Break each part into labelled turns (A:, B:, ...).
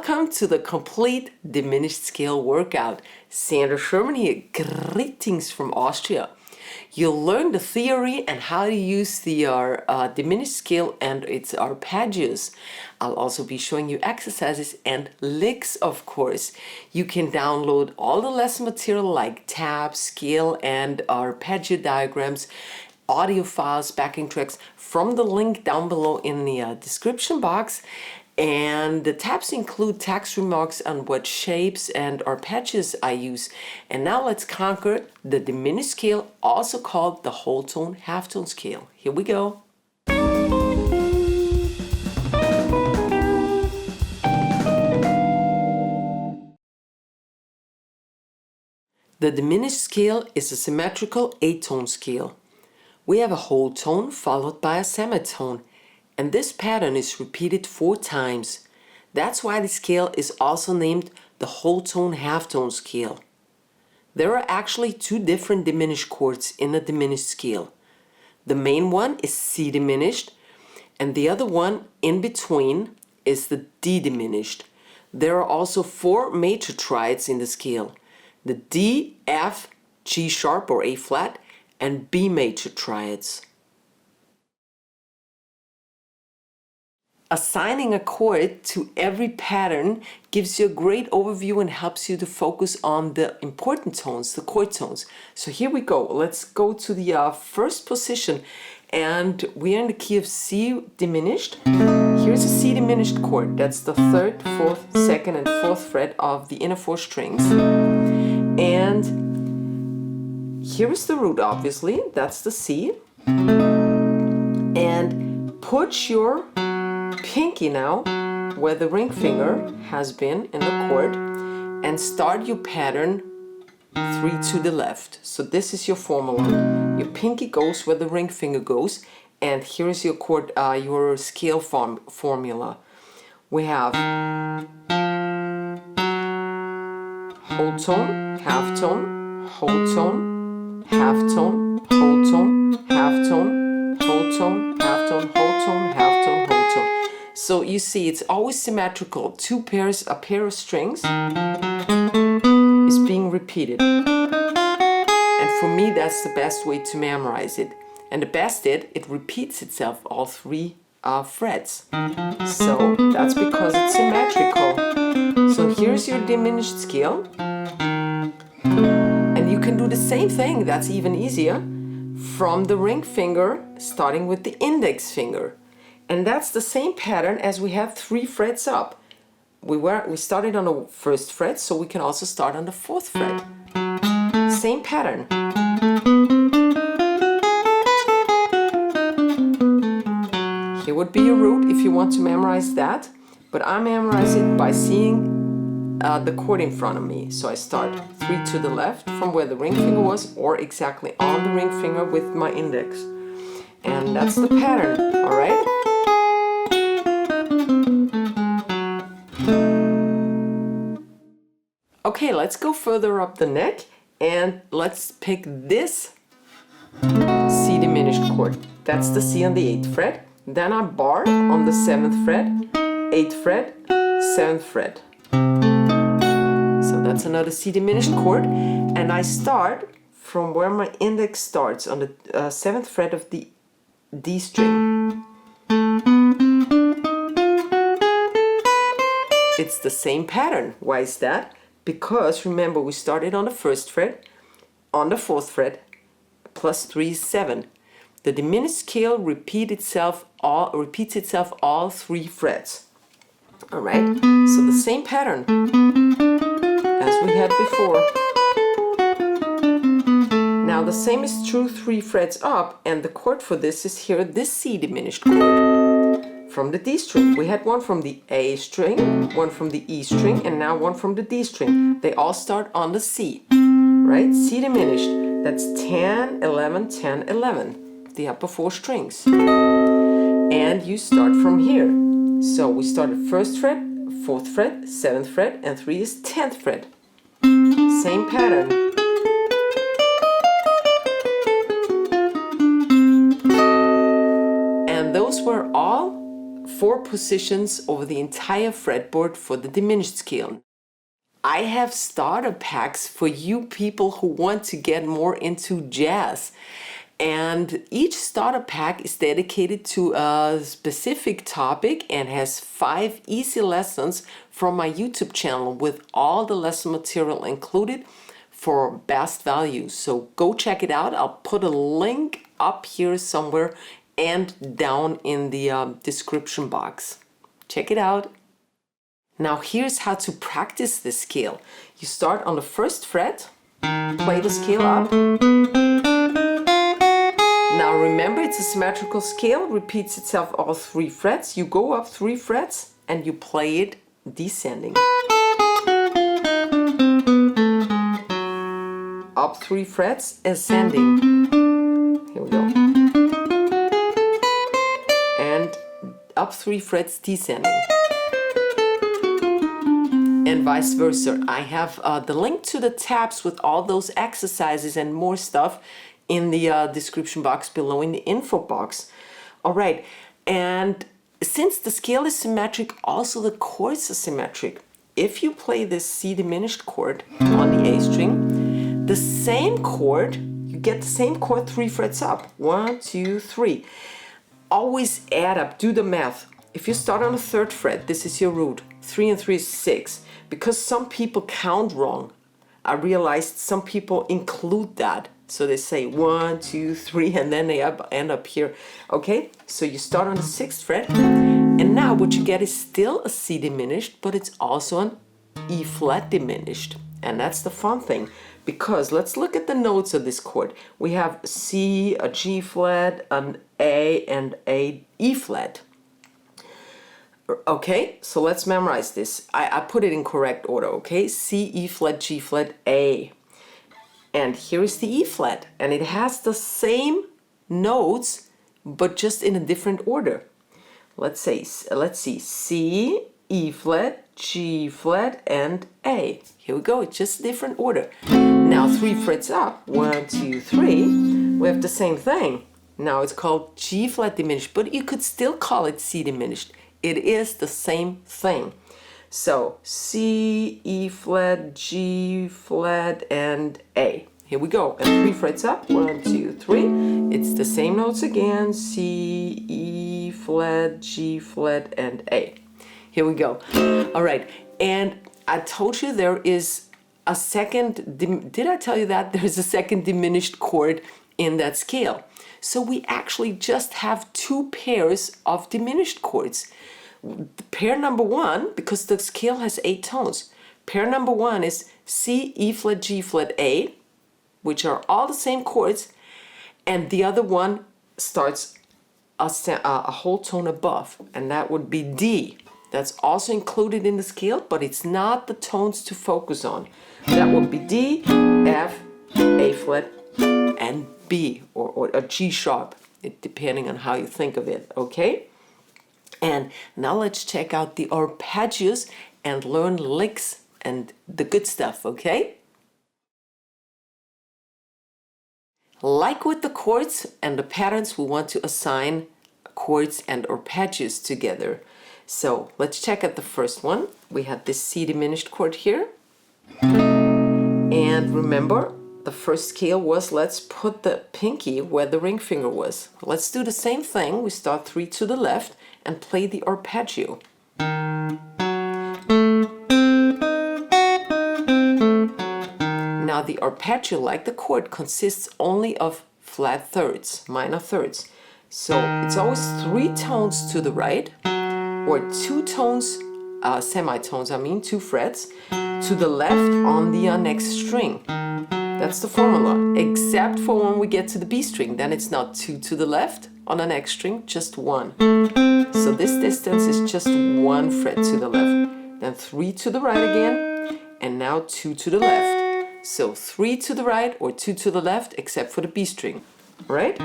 A: Welcome to the complete diminished scale workout. Sandra Sherman here. Greetings from Austria. You'll learn the theory and how to use the diminished scale and its arpeggios. I'll also be showing you exercises and licks, of course. You can download all the lesson material like tabs, scale, and arpeggio diagrams, audio files, backing tracks from the link down below in the description box. And the tabs include text remarks on what shapes and arpeggios I use. And now let's conquer the diminished scale, also called the whole tone halftone scale. Here we go. The diminished scale is a symmetrical 8-tone scale. We have a whole tone followed by a semitone. And this pattern is repeated 4 times. That's why the scale is also named the whole tone halftone scale. There are actually 2 different diminished chords in a diminished scale. The main one is C diminished, and the other one in between is the D diminished. There are also 4 major triads in the scale: the D, F, G sharp or A flat, and B major triads. Assigning a chord to every pattern gives you a great overview and helps you to focus on the important tones, the chord tones. So here we go. Let's go to the first position, and we are in the key of C diminished. Here's a C diminished chord. That's the 3rd, 4th, 2nd, and 4th fret of the inner 4 strings. And here is the root, obviously. That's the C. And put your pinky now where the ring finger has been in the chord and start your pattern 3 to the left. So this is your formula. Your pinky goes where the ring finger goes, and here is your chord, your scale formula. We have whole tone, half tone, whole tone, half tone, whole tone, half tone, whole tone, half tone, whole tone, half tone, whole tone. So you see, it's always symmetrical. 2 pairs, a pair of strings is being repeated. And for me, that's the best way to memorize it. And the best it repeats itself all 3 frets. So that's because it's symmetrical. So here's your diminished scale. And you can do the same thing, that's even easier, from the ring finger, starting with the index finger. And that's the same pattern as we have 3 frets up. We started on the 1st fret, so we can also start on the 4th fret. Same pattern. Here would be your root if you want to memorize that, but I memorize it by seeing the chord in front of me. So I start 3 to the left from where the ring finger was, or exactly on the ring finger with my index. And that's the pattern, all right? Okay, let's go further up the neck and let's pick this C diminished chord. That's the C on the 8th fret. Then I bar on the 7th fret, 8th fret, 7th fret. So that's another C diminished chord. And I start from where my index starts on the 7th fret of the D string. It's the same pattern. Why is that? Because remember, we started on the 1st fret, on the 4th fret, plus 3 is 7. The diminished scale repeats itself all 3 frets. All right, so the same pattern as we had before. Now the same is true 3 frets up, and the chord for this is here, this C diminished chord. From the D string. We had one from the A string, one from the E string, and now one from the D string. They all start on the C, right? C diminished. That's 10, 11, 10, 11, the upper 4 strings. And you start from here. So we start at 1st fret, 4th fret, 7th fret, and 3 is 10th fret. Same pattern. And those were all 4 positions over the entire fretboard for the diminished scale. I have starter packs for you people who want to get more into jazz. And each starter pack is dedicated to a specific topic and has 5 easy lessons from my YouTube channel with all the lesson material included for best value. So go check it out. I'll put a link up here somewhere and down in the description box. Check it out. Now here's how to practice this scale. You start on the 1st fret, play the scale up. Now remember, it's a symmetrical scale, repeats itself all 3 frets. You go up 3 frets and you play it descending. Up 3 frets, ascending. Here we go. And up 3 frets, descending. And vice versa. I have the link to the tabs with all those exercises and more stuff in the description box below in the info box. All right, and since the scale is symmetric, also the chords are symmetric. If you play this C diminished chord on the A string, the same chord, you get the same chord 3 frets up. 1, 2, 3. Always add up, do the math. If you start on the 3rd fret, this is your root. 3 and 3 is 6. Because some people count wrong, I realized some people include that. So they say 1, 2, 3, and then they end up here. Okay, so you start on the 6th fret, and now what you get is still a C diminished, but it's also an E flat diminished. And that's the fun thing, because let's look at the notes of this chord. We have C, a G flat, an A, and a E flat. Okay, so let's memorize this. I put it in correct order, okay? C, E flat, G flat, A. And here is the E flat, and it has the same notes, but just in a different order. Let's see, C, E flat, G flat, and A. Here we go, it's just a different order. Now 3 frets up, 1, 2, 3, we have the same thing. Now it's called G flat diminished, but you could still call it C diminished. It is the same thing. So C, E flat, G flat, and A. Here we go. And 3 frets up. 1, 2, 3. It's the same notes again. C, E flat, G flat, and A. Here we go. All right. And I told you there is a second. Did I tell you that? There's a second diminished chord in that scale. So we actually just have 2 pairs of diminished chords. Pair number 1, because the scale has 8 tones, pair number 1 is C, E flat, G flat, A, which are all the same chords, and the other one starts a whole tone above, and that would be D. That's also included in the scale, but it's not the tones to focus on. That would be D, F, A flat, and B, or a G sharp, depending on how you think of it, okay? And now let's check out the arpeggios and learn licks and the good stuff, okay? Like with the chords and the patterns, we want to assign chords and arpeggios together. So let's check out the first one. We have this C diminished chord here. And remember, the first scale was let's put the pinky where the ring finger was. Let's do the same thing. We start 3 to the left and play the arpeggio. Now the arpeggio, like the chord, consists only of flat thirds, minor thirds. So it's always 3 tones to the right, or 2 tones, semitones, 2 frets, to the left on the next string. That's the formula, except for when we get to the B string, then it's not 2 to the left on the next string, just 1. So this distance is just 1 fret to the left, then 3 to the right again, and now 2 to the left. So 3 to the right or 2 to the left, except for the B string, right?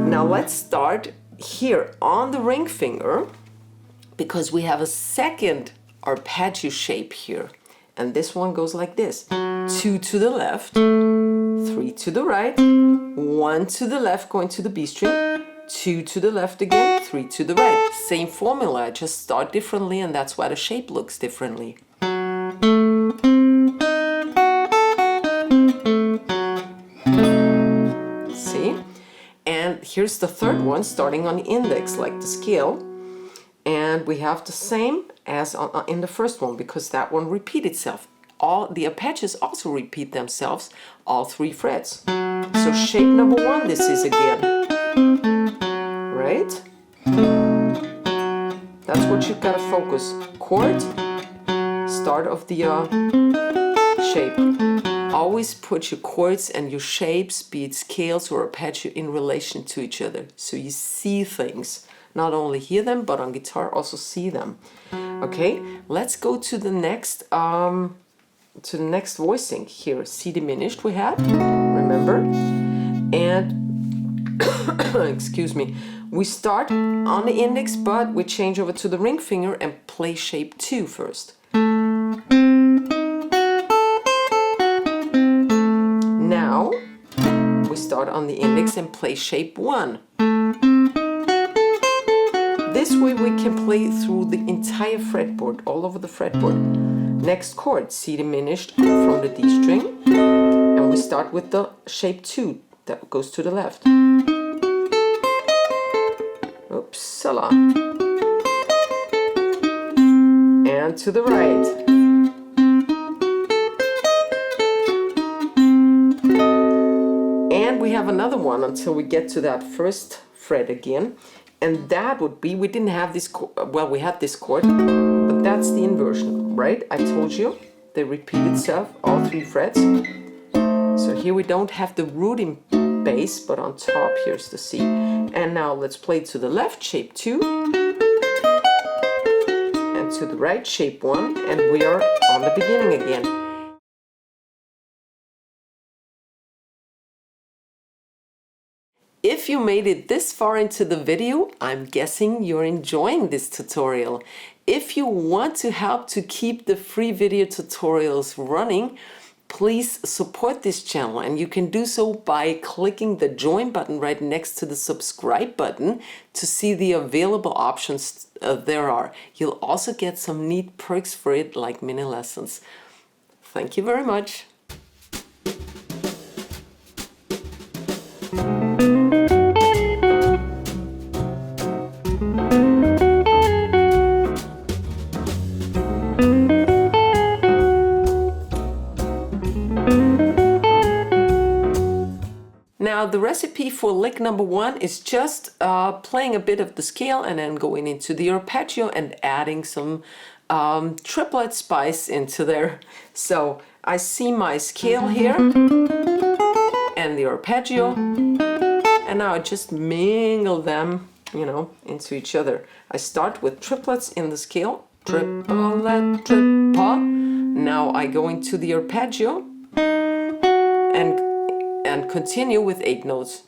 A: Now let's start here on the ring finger, because we have a second arpeggio shape here. And this one goes like this: 2 to the left, 3 to the right, 1 to the left going to the B string, 2 to the left again, 3 to the right. Same formula, I just start differently, and that's why the shape looks differently. See? And here's the third one, starting on the index, like the scale. And we have the same as in the first one, because that one repeats itself. All the arpeggios also repeat themselves, all 3 frets. So shape number 1, this is again. Right? That's what you've got to focus. Chord, start of the shape. Always put your chords and your shapes, be it scales or arpeggio, in relation to each other. So you see things. Not only hear them, but on guitar also see them. Okay, let's go to the next voicing. Here, C diminished we had, remember? And excuse me, we start on the index, but we change over to the ring finger and play shape 2 first. Now we start on the index and play shape 1. This way we can play through the entire fretboard, all over the fretboard. Next chord, C diminished from the D string, and we start with the shape 2 that goes to the left. Upsala. And to the right. And we have another one until we get to that first fret again. And that would be, we didn't have this, well, we had this chord, but that's the inversion, right? I told you, they repeat itself, all 3 frets. So here we don't have the rooting bass, but on top here's the C. And now let's play to the left, shape 2, and to the right, shape 1, and we are on the beginning again. If you made it this far into the video, I'm guessing you're enjoying this tutorial. If you want to help to keep the free video tutorials running, please support this channel, and you can do so by clicking the join button right next to the subscribe button to see the available options there are. You'll also get some neat perks for it, like mini lessons. Thank you very much. Now the recipe for lick number 1 is just playing a bit of the scale and then going into the arpeggio and adding some triplet spice into there. So I see my scale here and the arpeggio, and now I just mingle them, you know, into each other. I start with triplets in the scale, triplet, triple. Now I go into the arpeggio and continue with 8 notes.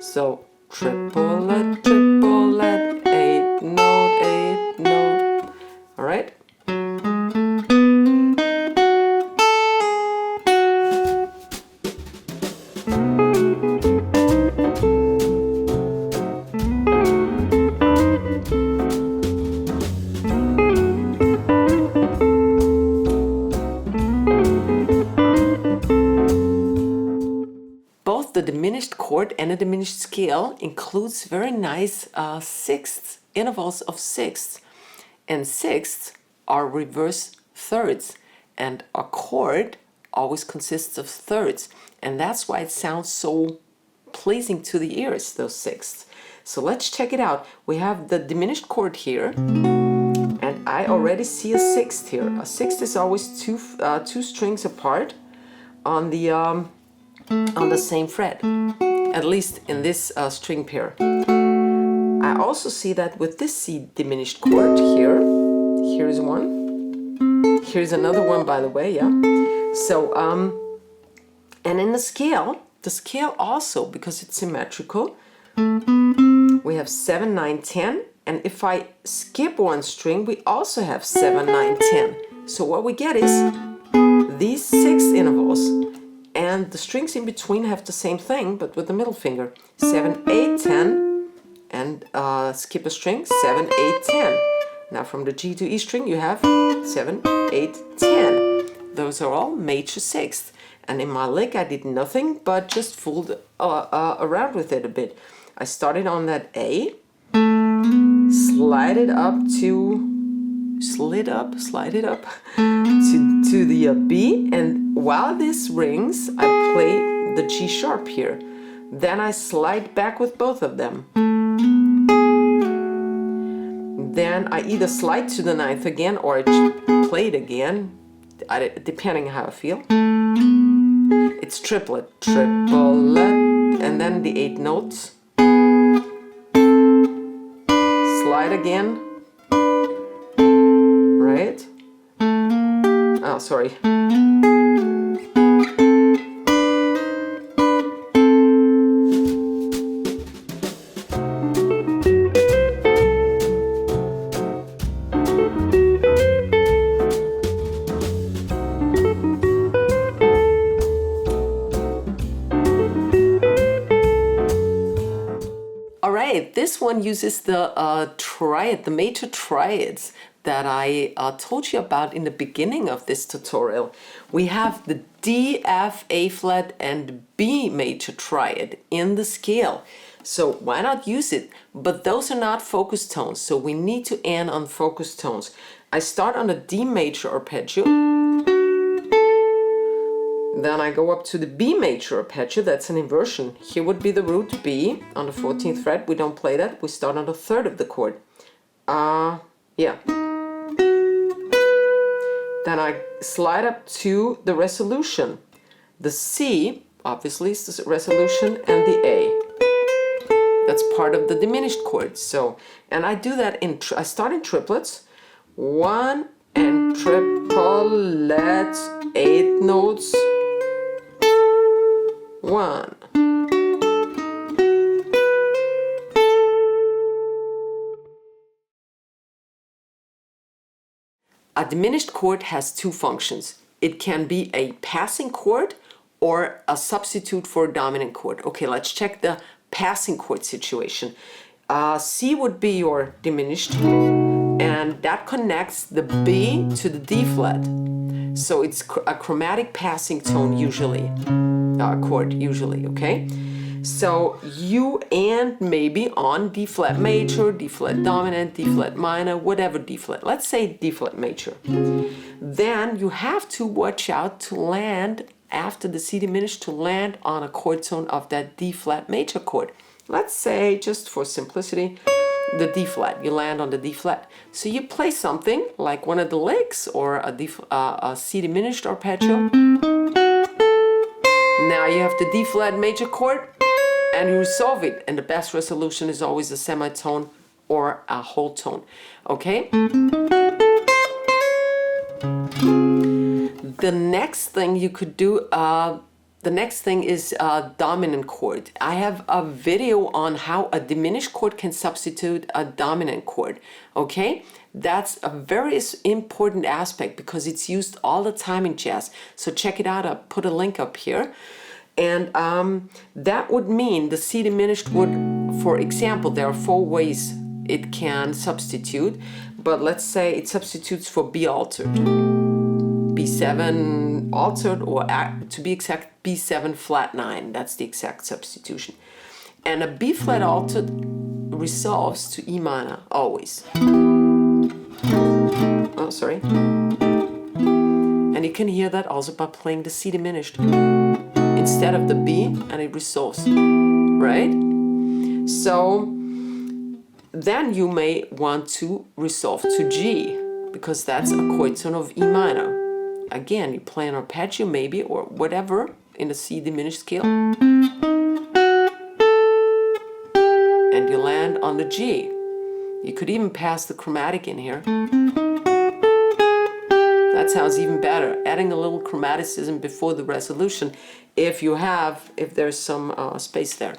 A: So triplet, triplet, 8 note, 8 note. All right. The diminished chord and a diminished scale includes very nice sixths, intervals of sixths. And sixths are reverse thirds, and a chord always consists of thirds, and that's why it sounds so pleasing to the ears, those sixths. So let's check it out. We have the diminished chord here, and I already see a sixth here. A sixth is always two strings apart on the same fret, at least in this string pair. I also see that with this C diminished chord here, here's one, here's another one, by the way, yeah. So, and in the scale also, because it's symmetrical, we have 7, 9, 10, and if I skip one string, we also have 7, 9, 10. So what we get is these 6 intervals. and the strings in between have the same thing, but with the middle finger. 7, 8, 10, and skip a string, 7, 8, 10. Now from the G to E string you have 7, 8, 10. Those are all major sixths. And in my lick I did nothing but just fooled around with it a bit. I started on that A, slide it up to the B, and while this rings I play the G sharp here. Then I slide back with both of them. Then I either slide to the ninth again or I play it again, depending how I feel. It's triplet, and then the 8 notes. Slide again. Right? Oh, sorry. This one uses the triad, the major triads that I told you about in the beginning of this tutorial. We have the D, F, A flat and B major triad in the scale. So why not use it? But those are not focus tones, so we need to end on focus tones. I start on the D major arpeggio. Then I go up to the B major arpeggio, that's an inversion. Here would be the root B on the 14th fret. We don't play that, we start on the third of the chord. Yeah. Then I slide up to the resolution. The C, obviously, is the resolution, and the A. That's part of the diminished chord. So, and I do that I start in triplets. 1 and triplet, 8 notes. 1. A diminished chord has two functions. It can be a passing chord or a substitute for a dominant chord. Okay, let's check the passing chord situation. C would be your diminished, and that connects the B to the D flat. So it's a chromatic passing tone usually. Chord usually, okay? So you and maybe on D flat major, D flat dominant, D flat minor, whatever D flat. Let's say D flat major. Then you have to watch out to land after the C diminished, to land on a chord tone of that D flat major chord. Let's say, just for simplicity, the D flat. You land on the D flat. So you play something like one of the licks or a C diminished arpeggio. Now you have the D flat major chord and you resolve it, and the best resolution is always a semitone or a whole tone. Okay? The next thing you could do, the next thing is a dominant chord. I have a video on how a diminished chord can substitute a dominant chord. Okay? That's a very important aspect because it's used all the time in jazz. So check it out. I'll put a link up here. And that would mean the C diminished would, for example, there are 4 ways it can substitute. But let's say it substitutes for B altered, B7 altered, or to be exact, B7 flat 9. That's the exact substitution. And a B flat altered resolves to E minor, always. Oh, sorry. And you can hear that also by playing the C diminished instead of the B, and it resolves, right? So then you may want to resolve to G, because that's a chord tone of E minor. Again, you play an arpeggio maybe, or whatever, in the C diminished scale, and you land on the G. You could even pass the chromatic in here. That sounds even better, adding a little chromaticism before the resolution if there's some space there.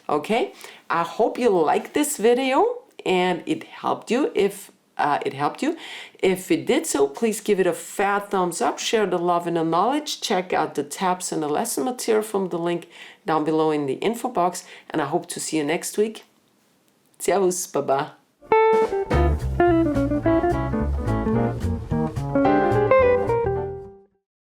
A: Okay, I hope you liked this video and it helped you. If it helped you. If it did so, please give it a fat thumbs up, share the love and the knowledge, check out the tabs and the lesson material from the link down below in the info box, and I hope to see you next week. Servus, Baba.